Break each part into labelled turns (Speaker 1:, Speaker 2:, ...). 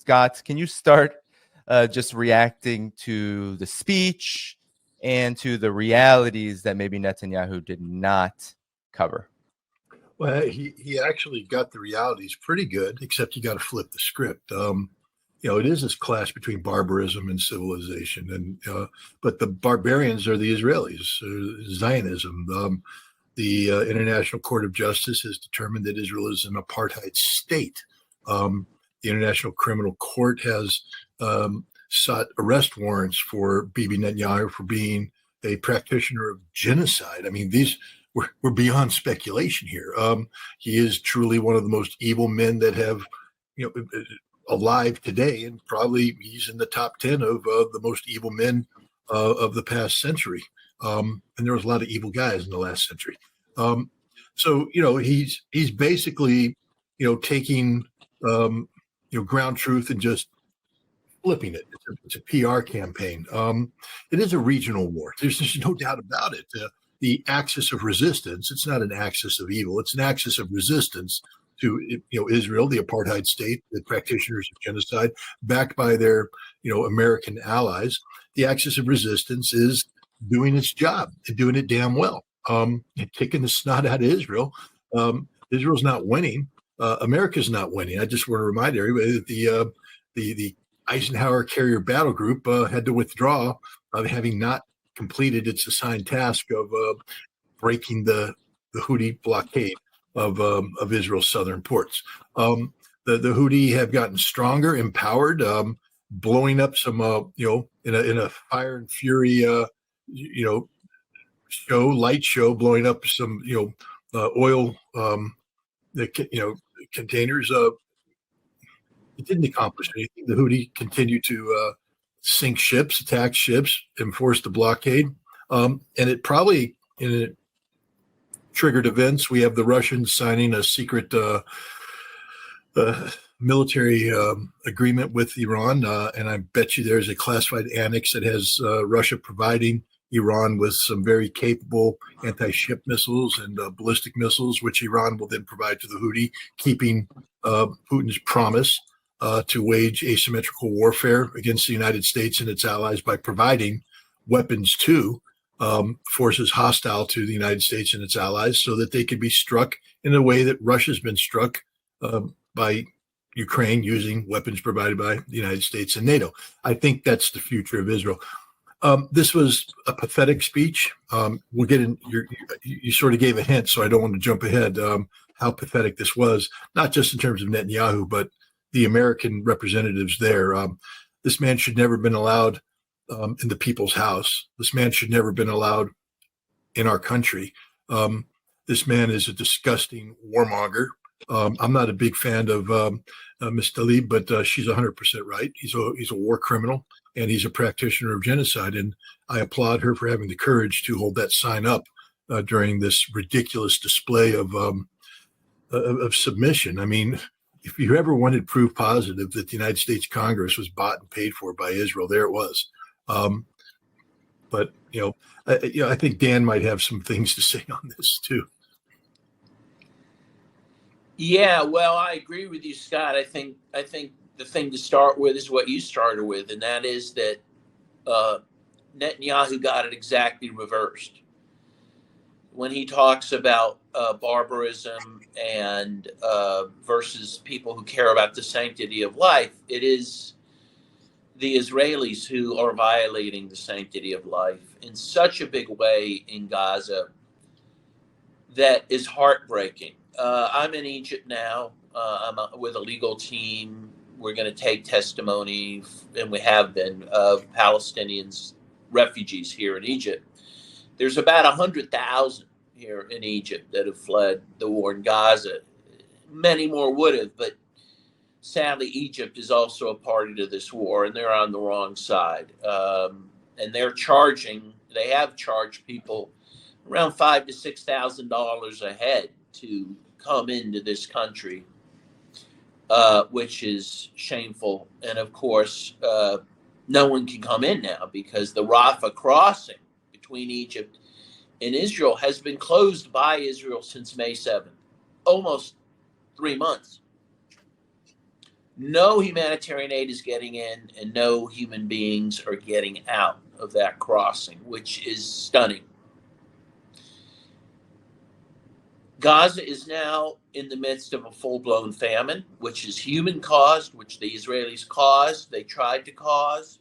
Speaker 1: Scott, can you start just reacting to the speech and to the realities that maybe Netanyahu did not cover?
Speaker 2: Well, he actually got the realities pretty good, except you got to flip the script. It is this clash between barbarism and civilization, and but the barbarians are the Israelis, Zionism. The International Court of Justice has determined that Israel is an apartheid state. The International Criminal Court has sought arrest warrants for Bibi Netanyahu for being a practitioner of genocide. I mean, we're beyond speculation here. He is truly one of the most evil men that have, alive today, and probably he's in the top 10 of the most evil men of the past century. And there was a lot of evil guys in the last century. So he's basically taking ground truth and just flipping it. It's a PR campaign. It is a regional war. There's just no doubt about it. The axis of resistance, it's not an axis of evil, it's an axis of resistance to Israel, the apartheid state, the practitioners of genocide, backed by their American allies. The axis of resistance is doing its job and doing it damn well, and kicking the snot out of Israel. Israel's not winning. America's not winning. I just want to remind everybody that the Eisenhower Carrier Battle Group had to withdraw, having not completed its assigned task of breaking the Houthi blockade of Israel's southern ports. The Houthi have gotten stronger, empowered, blowing up some in a fire and fury light show, blowing up some oil containers. It didn't accomplish anything. The Houthi continued to sink ships, attack ships, enforce the blockade. And it probably triggered events. We have the Russians signing a secret military agreement with Iran. And I bet you there's a classified annex that has Russia providing Iran with some very capable anti-ship missiles and ballistic missiles, which Iran will then provide to the Houthi, keeping Putin's promise to wage asymmetrical warfare against the United States and its allies by providing weapons to forces hostile to the United States and its allies, so that they could be struck in a way that Russia's been struck by Ukraine, using weapons provided by the United States and NATO. I think that's the future of Israel. This was a pathetic speech. We'll get in. You sort of gave a hint, so I don't want to jump ahead. How pathetic this was, not just in terms of Netanyahu, but the American representatives there. This man should never have been allowed in the people's house. This man should never have been allowed in our country. This man is a disgusting warmonger. I'm not a big fan of Ms. Tlaib, but she's 100% right. He's a war criminal, and he's a practitioner of genocide. And I applaud her for having the courage to hold that sign up during this ridiculous display of submission. I mean, if you ever wanted proof positive that the United States Congress was bought and paid for by Israel, there it was. But I think Dan might have some things to say on this too.
Speaker 3: Yeah, well, I agree with you, Scott. I think the thing to start with is what you started with, and that is that Netanyahu got it exactly reversed. When he talks about barbarism and versus people who care about the sanctity of life, it is the Israelis who are violating the sanctity of life in such a big way in Gaza that is heartbreaking. I'm in Egypt now. I'm with a legal team. We're going to take testimony, and we have been, of Palestinians, refugees here in Egypt. There's about 100,000 here in Egypt that have fled the war in Gaza. Many more would have, but sadly, Egypt is also a party to this war, and they're on the wrong side. And they have charged people around $5,000 to $6,000 a head to come into this country, which is shameful. And of course, no one can come in now because the Rafah crossing between Egypt and Israel has been closed by Israel since May 7th, almost 3 months. No humanitarian aid is getting in, and no human beings are getting out of that crossing, which is stunning. Gaza is now in the midst of a full-blown famine, which is human-caused, which the Israelis caused. They tried to cause.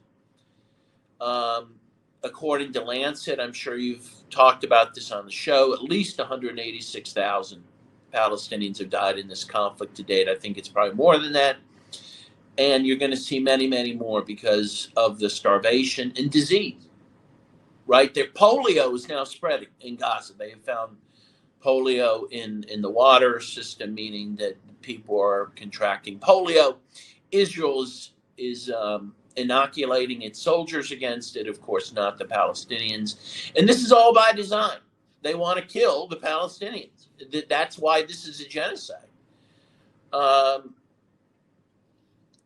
Speaker 3: According to Lancet, I'm sure you've talked about this on the show, at least 186,000 Palestinians have died in this conflict to date. I think it's probably more than that. And you're going to see many, many more because of the starvation and disease, right? Polio is now spreading in Gaza. They have found polio in the water system, meaning that people are contracting polio. Israel is inoculating its soldiers against it, of course, not the Palestinians. And this is all by design. They want to kill the Palestinians. That's why this is a genocide.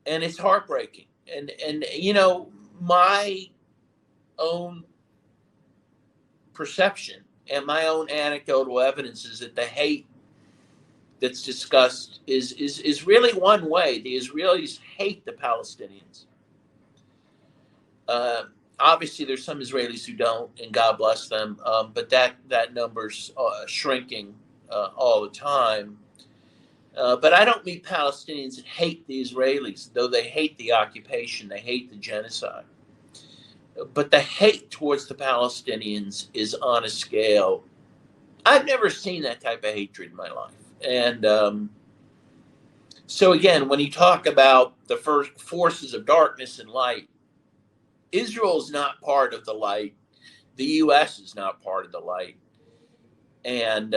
Speaker 3: And it's heartbreaking. And you know, my own perception and my own anecdotal evidence is that the hate that's discussed is really one way. The Israelis hate the Palestinians. Obviously, there's some Israelis who don't, and God bless them. But that number's shrinking all the time. But I don't meet Palestinians that hate the Israelis, though they hate the occupation, they hate the genocide. But the hate towards the Palestinians is on a scale. I've never seen that type of hatred in my life. And so again, when you talk about the first forces of darkness and light, Israel is not part of the light. The U.S. is not part of the light. And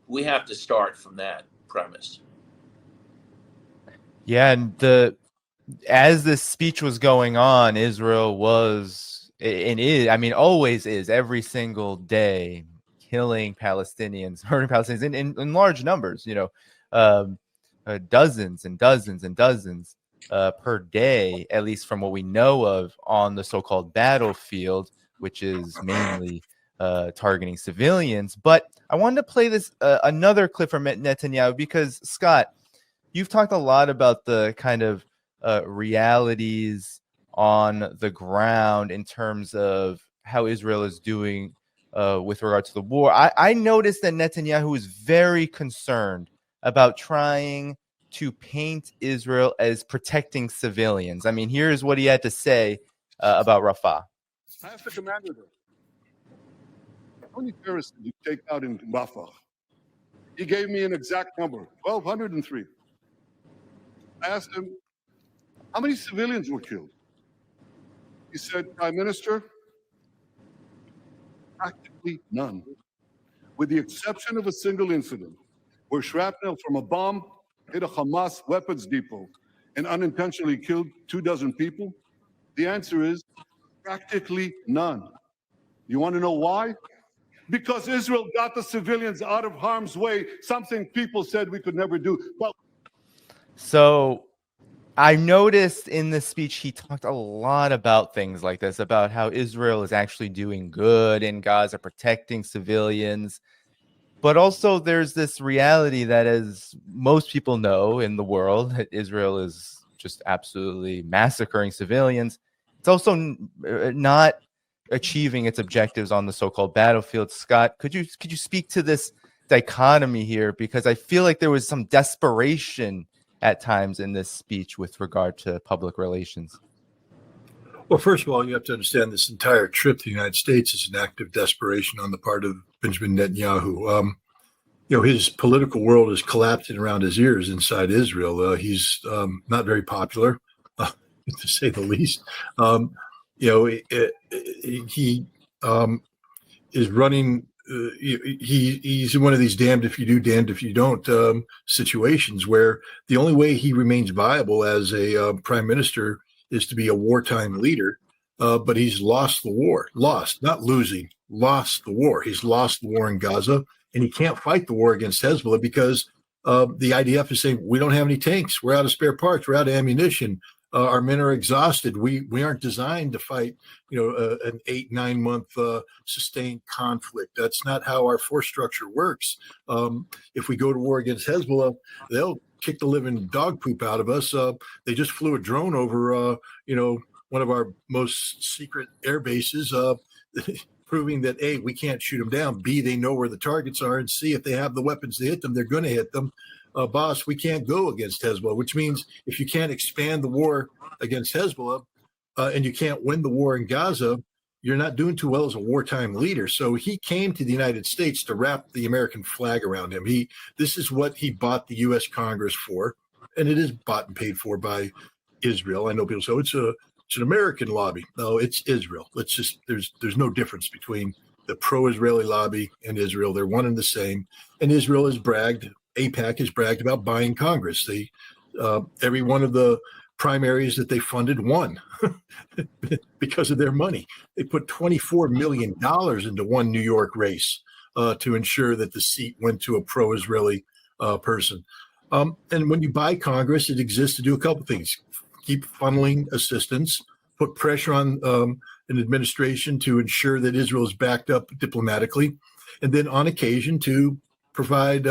Speaker 3: we have to start from that premise.
Speaker 1: Yeah, and as this speech was going on, Israel was and is, I mean, always is, every single day, killing Palestinians, hurting Palestinians in large numbers. You know, dozens and dozens and dozens per day, at least from what we know of on the so-called battlefield, which is mainly targeting civilians. But I wanted to play this another clip from Netanyahu because, Scott, you've talked a lot about the kind of realities on the ground in terms of how Israel is doing with regard to the war. I noticed that Netanyahu is very concerned about trying to paint Israel as protecting civilians. I mean, here's what he had to say about Rafah.
Speaker 4: I asked the commander there, how many terrorists did you take out in Rafah? He gave me an exact number, 1,203. I asked him, how many civilians were killed? He said, Prime Minister, practically none, with the exception of a single incident where shrapnel from a bomb hit a Hamas weapons depot and unintentionally killed 24 people. The answer is practically none. You want to know why? Because Israel got the civilians out of harm's way, something people said we could never do. But
Speaker 1: so I noticed in this speech, he talked a lot about things like this, about how Israel is actually doing good in Gaza, protecting civilians. But also there's this reality that, as most people know in the world, Israel is just absolutely massacring civilians. It's also not achieving its objectives on the so-called battlefield. Scott, could you speak to this dichotomy here? Because I feel like there was some desperation at times in this speech with regard to public relations.
Speaker 2: Well, first of all, you have to understand this entire trip to the United States is an act of desperation on the part of Benjamin Netanyahu. You know, his political world is collapsing around his ears inside Israel. He's not very popular, to say the least. You know, he is running. He's in one of these damned if you do, damned if you don't situations where the only way he remains viable as a prime minister is to be a wartime leader. But he's lost the war, not losing, lost the war. He's lost the war in Gaza, and he can't fight the war against Hezbollah because the IDF is saying, we don't have any tanks. We're out of spare parts. We're out of ammunition. Our men are exhausted. We aren't designed to fight, you know, an 8-9 month sustained conflict. That's not how our force structure works. If we go to war against Hezbollah, they'll kick the living dog poop out of us. They just flew a drone over, one of our most secret air bases, proving that A, we can't shoot them down. B, they know where the targets are, and C, if they have the weapons to hit them, they're going to hit them. Boss, we can't go against Hezbollah, which means if you can't expand the war against Hezbollah and you can't win the war in Gaza, you're not doing too well as a wartime leader. So he came to the United States to wrap the American flag around him. This is what he bought the U.S. Congress for, and it is bought and paid for by Israel. I know people say it's an American lobby. No, it's Israel. There's no difference between the pro-Israeli lobby and Israel. They're one and the same. And Israel has bragged, AIPAC has bragged about buying Congress. Every one of the primaries that they funded won because of their money. They put $24 million into one New York race to ensure that the seat went to a pro-Israeli person. And when you buy Congress, it exists to do a couple things. Keep funneling assistance, put pressure on an administration to ensure that Israel is backed up diplomatically, and then on occasion to provide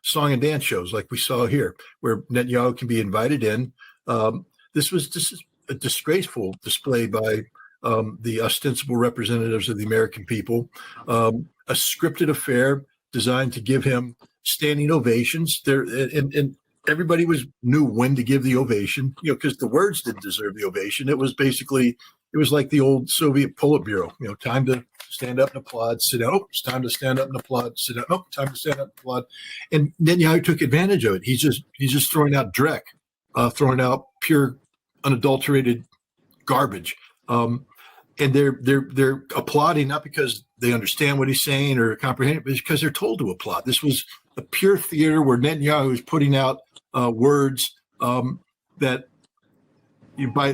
Speaker 2: song and dance shows like we saw here, where Netanyahu can be invited in. This is a disgraceful display by the ostensible representatives of the American people, a scripted affair designed to give him standing ovations. And everybody knew when to give the ovation, because the words didn't deserve the ovation. It was like the old Soviet Politburo, time to stand up and applaud, sit down. Oh, it's time to stand up and applaud, sit down. Oh, time to stand up and applaud. And Netanyahu took advantage of it. He's just throwing out dreck, throwing out pure, unadulterated garbage. And they're applauding not because they understand what he's saying or comprehend it, but because they're told to applaud. This was a pure theater where Netanyahu is putting out words that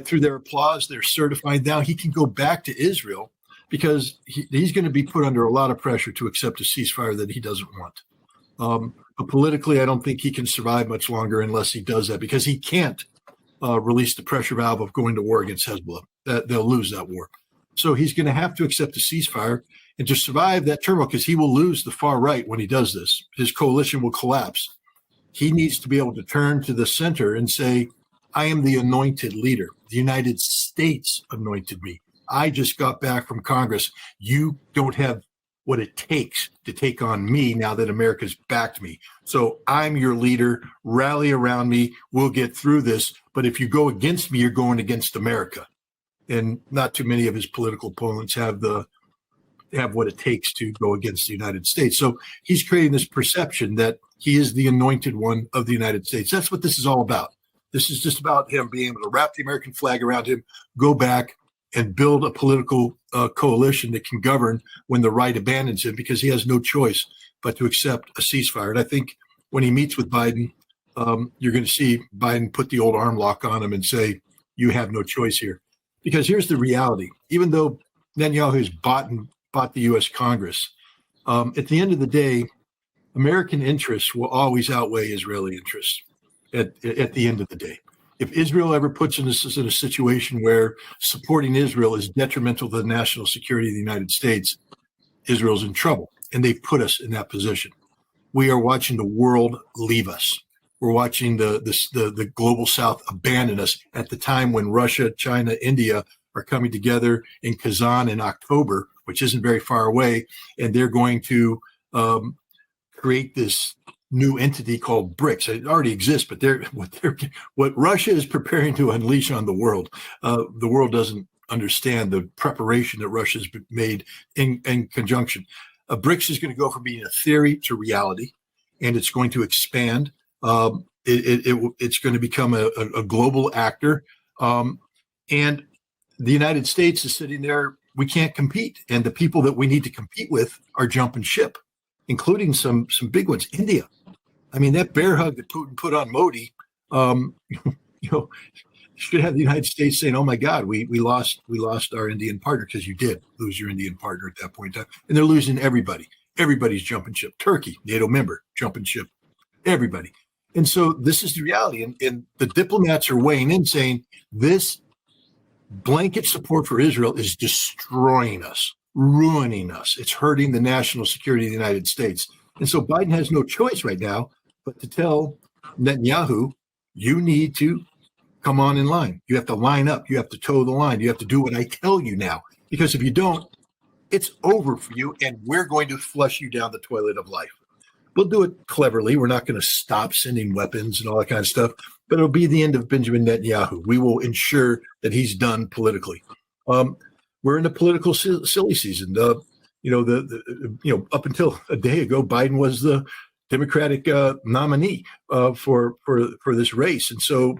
Speaker 2: through their applause, they're certified. Now he can go back to Israel because he's going to be put under a lot of pressure to accept a ceasefire that he doesn't want. But politically, I don't think he can survive much longer unless he does that, because he can't release the pressure valve of going to war against Hezbollah. They'll lose that war. So he's going to have to accept a ceasefire and to survive that turmoil, because he will lose the far right when he does this. His coalition will collapse. He needs to be able to turn to the center and say, I am the anointed leader. The United States anointed me. I just got back from Congress. You don't have what it takes to take on me now that America's backed me. So I'm your leader. Rally around me. We'll get through this. But if you go against me, you're going against America. And not too many of his political opponents have what it takes to go against the United States. So he's creating this perception that he is the anointed one of the United States. That's what this is all about. This is just about him being able to wrap the American flag around him, go back and build a political coalition that can govern when the right abandons him, because he has no choice but to accept a ceasefire. And I think when he meets with Biden, you're going to see Biden put the old arm lock on him and say, you have no choice here. Because here's the reality. Even though Netanyahu has bought the U.S. Congress, at the end of the day, American interests will always outweigh Israeli interests at the end of the day. If Israel ever puts us in a situation where supporting Israel is detrimental to the national security of the United States, Israel's in trouble. And they've put us in that position. We are watching the world leave us. We're watching the global South abandon us at the time when Russia, China, India are coming together in Kazan in October, which isn't very far away, and they're going to create this new entity called BRICS. It already exists, but what Russia is preparing to unleash on the world doesn't understand the preparation that Russia's made in conjunction. BRICS is going to go from being a theory to reality, and it's going to expand. It's going to become a global actor, and the United States is sitting there. We can't compete, and the people that we need to compete with are jumping ship, including some big ones. India. I mean, that bear hug that Putin put on Modi, should have the United States saying, "Oh my God, we lost our Indian partner," because you did lose your Indian partner at that point in time, and they're losing everybody. Everybody's jumping ship. Turkey, NATO member, jumping ship. Everybody. And so this is the reality. And the diplomats are weighing in saying this blanket support for Israel is destroying us, ruining us. It's hurting the national security of the United States. And so Biden has no choice right now but to tell Netanyahu, you need to come on in line. You have to line up. You have to toe the line. You have to do what I tell you now. Because if you don't, it's over for you, and we're going to flush you down the toilet of life. We'll do it cleverly. We're not going to stop sending weapons and all that kind of stuff, but it'll be the end of Benjamin Netanyahu. We will ensure that he's done politically. We're in a political silly season. Up until a day ago, Biden was the Democratic nominee for this race, and so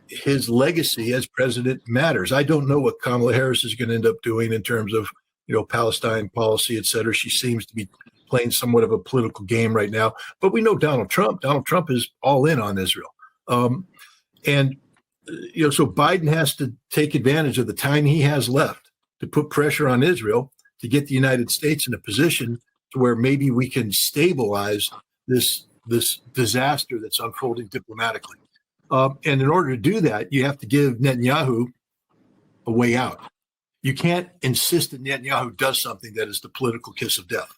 Speaker 2: his legacy as president matters. I don't know what Kamala Harris is going to end up doing in terms of Palestine policy, et cetera. She seems to be playing somewhat of a political game right now. But we know Donald Trump. Donald Trump is all in on Israel. So Biden has to take advantage of the time he has left to put pressure on Israel to get the United States in a position to where maybe we can stabilize this disaster that's unfolding diplomatically. And in order to do that, you have to give Netanyahu a way out. You can't insist that Netanyahu does something that is the political kiss of death.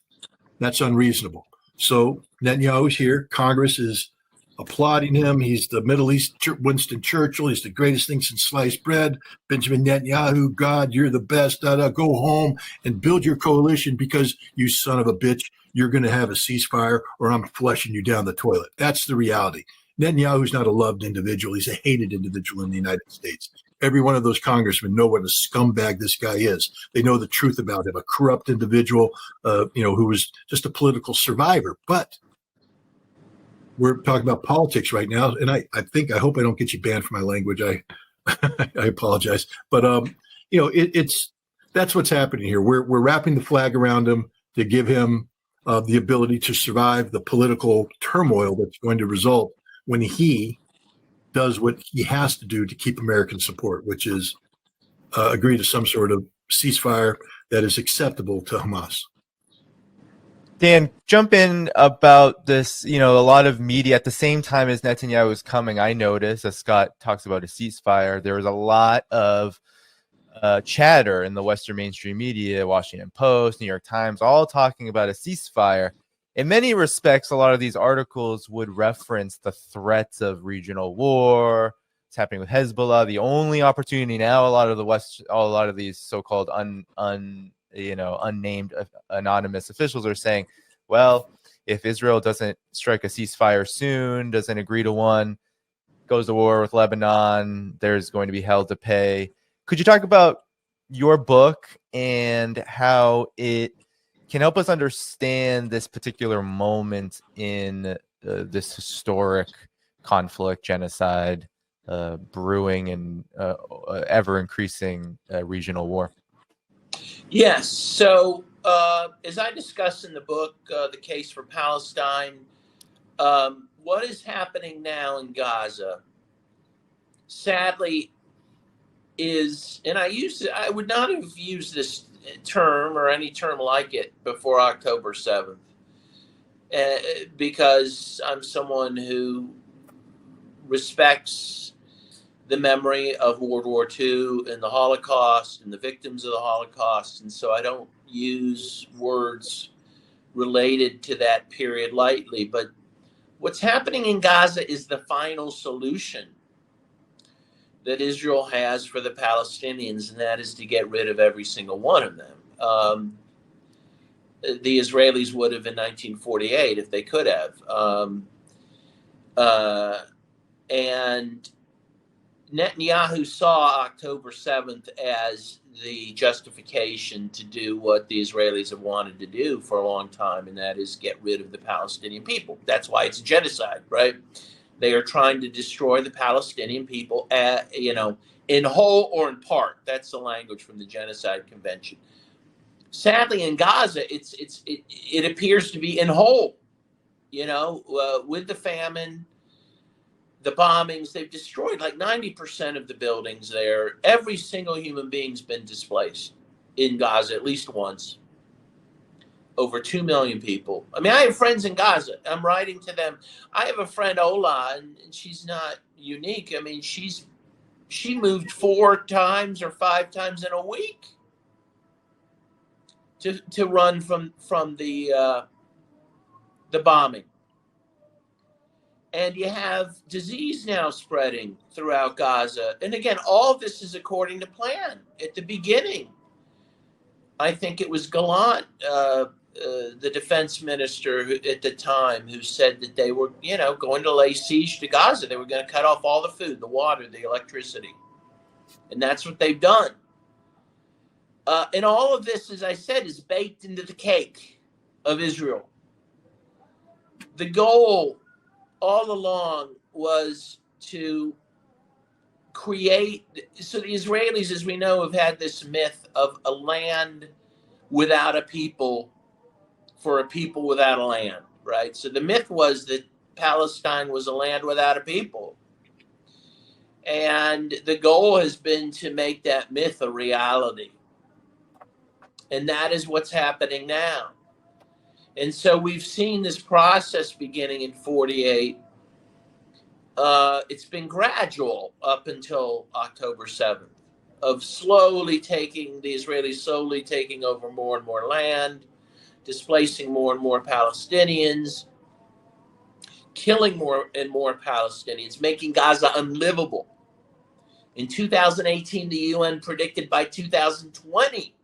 Speaker 2: That's unreasonable. So Netanyahu's here. Congress is applauding him. He's the Middle East Winston Churchill. He's the greatest thing since sliced bread. Benjamin Netanyahu, God, you're the best. Go home and build your coalition because you son of a bitch, you're going to have a ceasefire or I'm flushing you down the toilet. That's the reality. Netanyahu's not a loved individual. He's a hated individual in the United States. Every one of those congressmen know what a scumbag this guy is. They know the truth about him, a corrupt individual, who was just a political survivor. But we're talking about politics right now, and I hope I don't get you banned for my language. I apologize, but that's what's happening here. We're wrapping the flag around him to give him the ability to survive the political turmoil that's going to result when he does what he has to do to keep American support, which is agree to some sort of ceasefire that is acceptable to Hamas.
Speaker 1: Dan, jump in about this. A lot of media at the same time as Netanyahu was coming, I noticed, as Scott talks about a ceasefire, there was a lot of chatter in the Western mainstream media, Washington Post, New York Times, all talking about a ceasefire. In many respects, a lot of these articles would reference the threats of regional war. It's happening with Hezbollah. The only opportunity now, a lot of these so-called unnamed anonymous officials are saying, well, if Israel doesn't strike a ceasefire soon, doesn't agree to one, goes to war with Lebanon, there's going to be hell to pay. Could you talk about your book and how it can help us understand this particular moment in this historic conflict, genocide, brewing, and ever-increasing regional war?
Speaker 3: Yes. So as I discussed in the book, The Case for Palestine, what is happening now in Gaza, sadly, is, and I would not have used this term or any term like it before October 7th, because I'm someone who respects the memory of World War II and the Holocaust and the victims of the Holocaust. And so I don't use words related to that period lightly. But what's happening in Gaza is the final solution that Israel has for the Palestinians, and that is to get rid of every single one of them. The Israelis would have in 1948 if they could have. And Netanyahu saw October 7th as the justification to do what the Israelis have wanted to do for a long time, and that is get rid of the Palestinian people. That's why it's a genocide, right? They are trying to destroy the Palestinian people, in whole or in part. That's the language from the Genocide Convention. Sadly, in Gaza, it appears to be in whole. With the famine, the bombings, they've destroyed like 90% of the buildings there. Every single human being's been displaced in Gaza at least once. Over 2 million people. I mean, I have friends in Gaza. I'm writing to them. I have a friend, Ola, and she's not unique. I mean, she moved 4 times or 5 times in a week to run from the bombing. And you have disease now spreading throughout Gaza. And again, all of this is according to plan. At the beginning, I think it was Gallant, the defense minister at the time, who said that they were, going to lay siege to Gaza. They were going to cut off all the food, the water, the electricity. And that's what they've done. And all of this, as I said, is baked into the cake of Israel. The goal all along was to create, so the Israelis, as we know, have had this myth of a land without a people for a people without a land, right? So the myth was that Palestine was a land without a people. And the goal has been to make that myth a reality. And that is what's happening now. And so we've seen this process beginning in 48. It's been gradual up until October 7th of the Israelis slowly taking over more and more land, displacing more and more Palestinians, killing more and more Palestinians, making Gaza unlivable. In 2018, the UN predicted by 2020,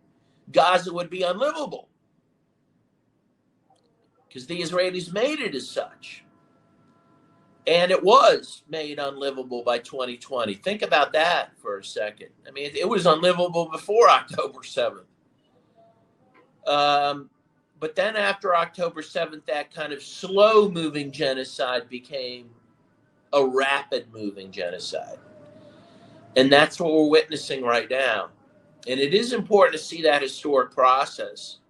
Speaker 3: Gaza would be unlivable, because the Israelis made it as such. And it was made unlivable by 2020. Think about that for a second. I mean, it was unlivable before October 7th. But then after October 7th, that kind of slow-moving genocide became a rapid-moving genocide. And that's what we're witnessing right now. And it is important to see that historic process.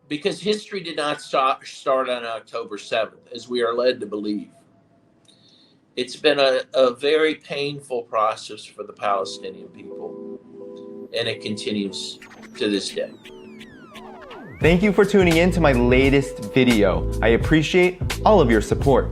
Speaker 3: Because history did not start on October 7th, as we are led to believe. It's been a very painful process for the Palestinian people, and it continues to this day.
Speaker 1: Thank you for tuning in to my latest video. I appreciate all of your support.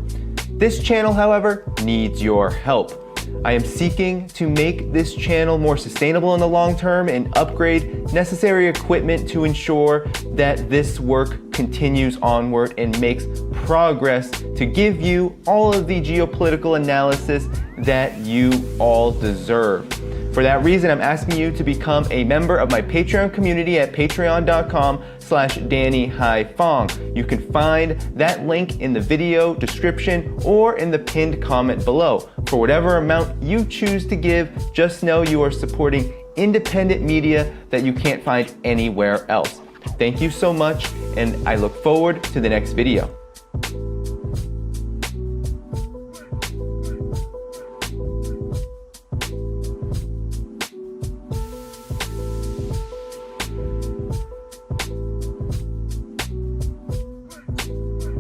Speaker 1: This channel, however, needs your help. I am seeking to make this channel more sustainable in the long term and upgrade necessary equipment to ensure that this work continues onward and makes progress to give you all of the geopolitical analysis that you all deserve. For that reason, I'm asking you to become a member of my Patreon community at patreon.com/DannyHaiFong. You can find that link in the video description or in the pinned comment below. For whatever amount you choose to give, just know you are supporting independent media that you can't find anywhere else. Thank you so much, and I look forward to the next video.